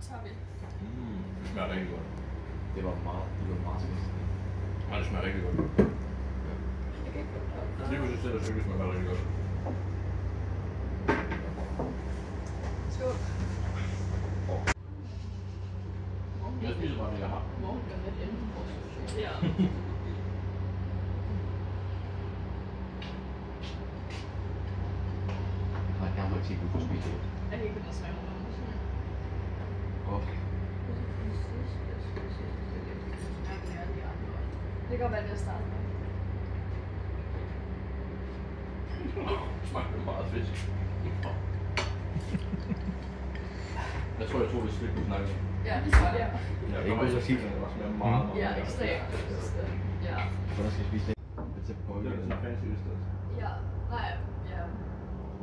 tager vi. Det smager rigtig godt. Det var meget spidst. Nej, det smager rigtig godt. Jeg kan ikke få det op. Det synes jeg, det smager rigtig godt. Skål. Jeg spiser bare det, jeg har. Morgen gør lidt enten på vores. Ja. Jeg har ikke set, du får spise det. Jeg kan ikke finde at smage noget. Okay. Det kan godt være, det er starten. Det smager meget fisk. Jeg tror, det er slik, du snakker om. Ja, det tror jeg. Jeg kommer ikke til at sige, at det smager meget. Ja, ekstremt. Ja. Hvordan skal jeg spise det? Det er på Det er sådan fancy i stedet. Ja, nej, ja.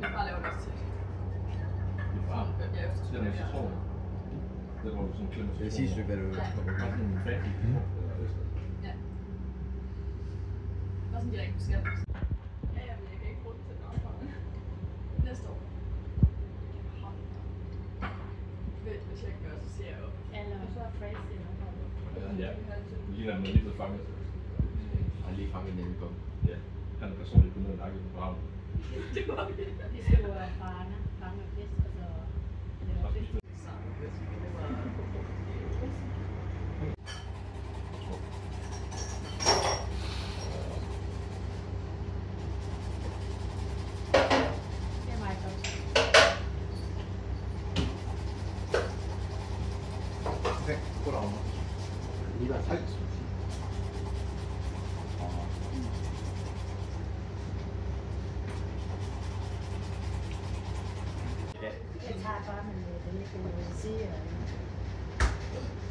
Min far laver det også til. Din far? Ja, efter Den er citron. Den var sådan en klemme citron. Det er sidste stykke, hvad du... Det er sådan en fancy citron. Ja. Bare sådan direkte på skatten. Ja, jeg kan ikke bruge det til nok. Næste år. Hvis jeg ikke gør, så siger jeg op. Eller så er Fraser i noget. Ja, det ligner, at man lige blevet fanget. Jeg har lige fanget en anden kom. Ja, han er personligt gået ned og nakket på havnen. Det var vi. De skriver fra Anna, fange fisk, og så laver fisk. Det er meget godt. Okay, goddag. Lige var tak. Jeg tager bare med den ikke vil sige.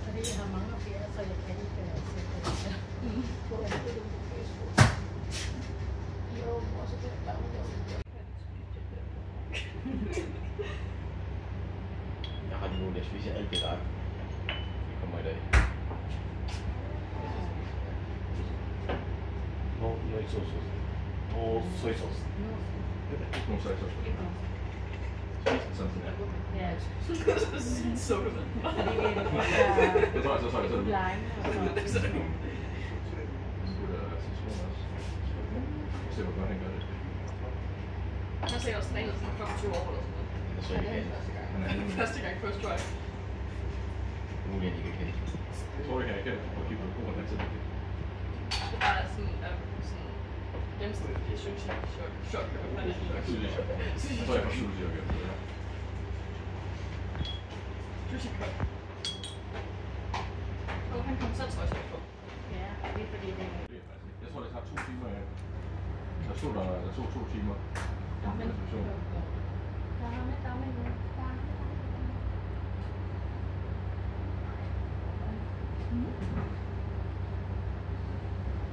Fordi jeg har mange flere, så jeg kan ikke sætte det. Jo, også det der Jeg har lige nu, jeg spiser alt det der. Det kommer i dag. Nå, jeg har ikke sojsauce. Nå, sojsauce. Ikke nogen sojsauce. Sådan der. Ja, sukkervand. fordi det er Jeg tror, så er det sådan. lime og så. Så skulle der citron også. Se, hvor godt han gør det. Han har sikkert også trænet sådan 25 år eller sådan noget. Jeg tror, jeg kan. Første gang first try. Muligt, jeg ikke kan. Jeg tror, det kan jeg kende. Og kigge på brugen af til det. Det er bare sådan, sådan gennemsnitligt sushi chok. Hvad er det? Sushi chok. Jeg tror, jeg får sushi chok efter det her. Sushi chok. Han kom selv også på. Ja, det er fordi det er... Jeg tror, det tager 2 timer. Der tog 2 timer. Damen.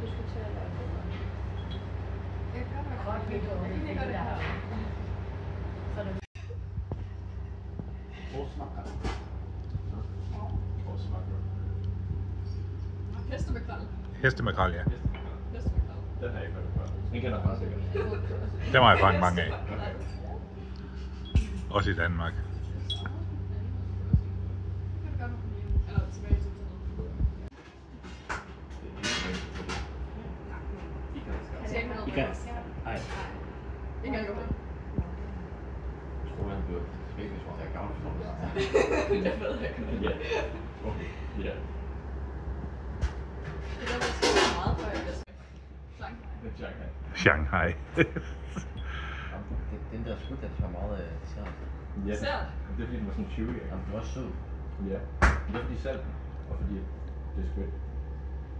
Du skulle til at lave det. Jeg kan godt Godt, vi gør det. Jeg gør det her. Så er det... Hvor smager det? Hvor smager det? Hestemakrel. Hestemakrel, ja. Hestemakrel. Den har jeg ikke hørt før. Den kender jeg faktisk ikke. Dem har jeg fanget mange af. Også i Danmark. Eller tilbage til I kan. Nej. Ikke engang gå på. Jeg tror, han blev spækket, hvis man er gammel for det. Det ved jeg ikke. Ja. Okay. Ja. Det der var så meget før jeg vidste. Shanghai. Den der skud, den var meget sært. Ja, Sært? det er fordi, den var sådan 20, ikke? Jamen, det var også sød. Ja. Men det er fordi salt, og fordi det er squid.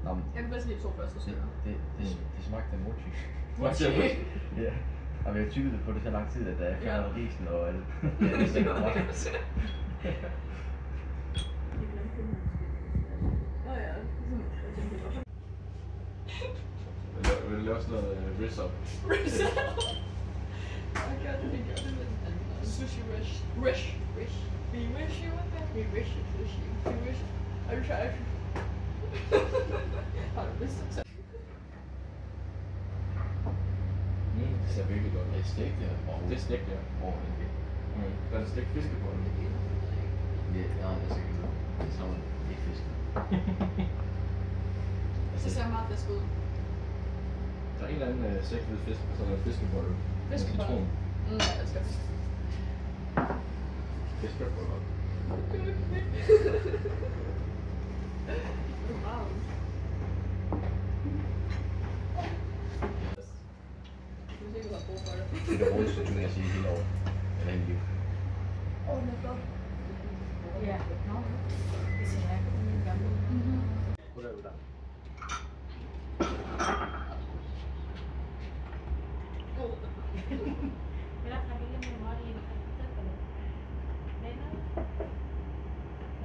Nå, men Jeg kan bedst lide de 2 første stykker. det smagte af mochi. Mochi? Ja. Og vi har tykket på det så lang tid, at jeg fjernede risen og alt. Nå ja, Vil du lave sådan noget rizz-up? Rizz-up? Jeg gør det med sushi wish. Wish. We wish you a bed. We wish you sushi. We wish. Are you sure? Har du lyst til? Det ser virkelig godt. Det er stegt, ja. Det er stegt, ja. Okay. Der er stegt fiskebolle. jeg skal ikke. Det er sådan ikke fisk. Det ser meget fisk ud. Der er en eller anden slægtet fisk, og så er der fiskebolle. Fiskebolle? Jeg elsker fisk. Fiskebolle. Wow. Jeg synes ikke, du har brug for det. Det er det roligste tur, jeg siger hele året. Eller hele liv. Den er flot. Ja, nå. Det ser jeg ikke min gamle. Hvor er du der? Eller fra hele min mor i en festival. Venner.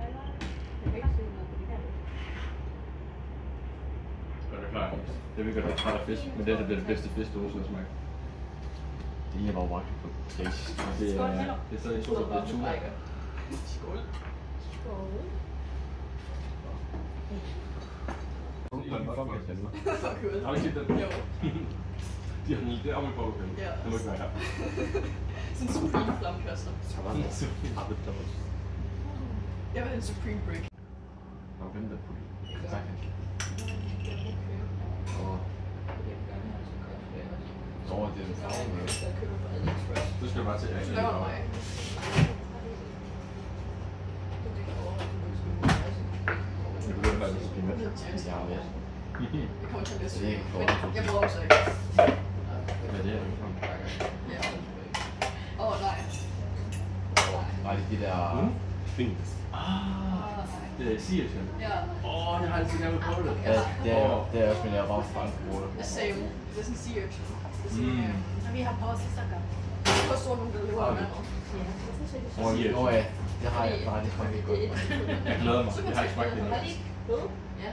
Eller. Jeg kan ikke se noget på det her. Godt, det er klart. Jeg ved godt, at jeg er træt af fisk, men det er det bedste fisk, du nogensinde har smagt. Det ligner bare magt på gris. Det er stadig super på tur. Skål. Skål. Har du ikke set den? Jo. Det er Amel Bobben. Ja. Den må ikke være her. Sådan en Supreme flammekaster. Supreme. Jeg vil have en Supreme break. Nå, hvem der putte? Tak. Åh, det er farven med. Så skal du bare til Du laver mig. Det begynder bare lidt spændende. Ja, ja. Det kommer til at læse. Det er ikke for Men jeg bruger også ikke. Hvad er det her? Ja. Nej. Nej, det er de der... Fint. Det er Sierchen. Ja. Jeg har altid gerne prøvet det. Ja, det er også, men jeg er bare fransk på det. Same. Det er sådan en sea urchin. Det er sådan, Og vi har prøvet sidste gang. hvor stor nogen, der lever af vandet. Ja, det har jeg faktisk smagt ikke godt. Jeg glæder mig. Jeg har ikke smagt det endnu. Ja.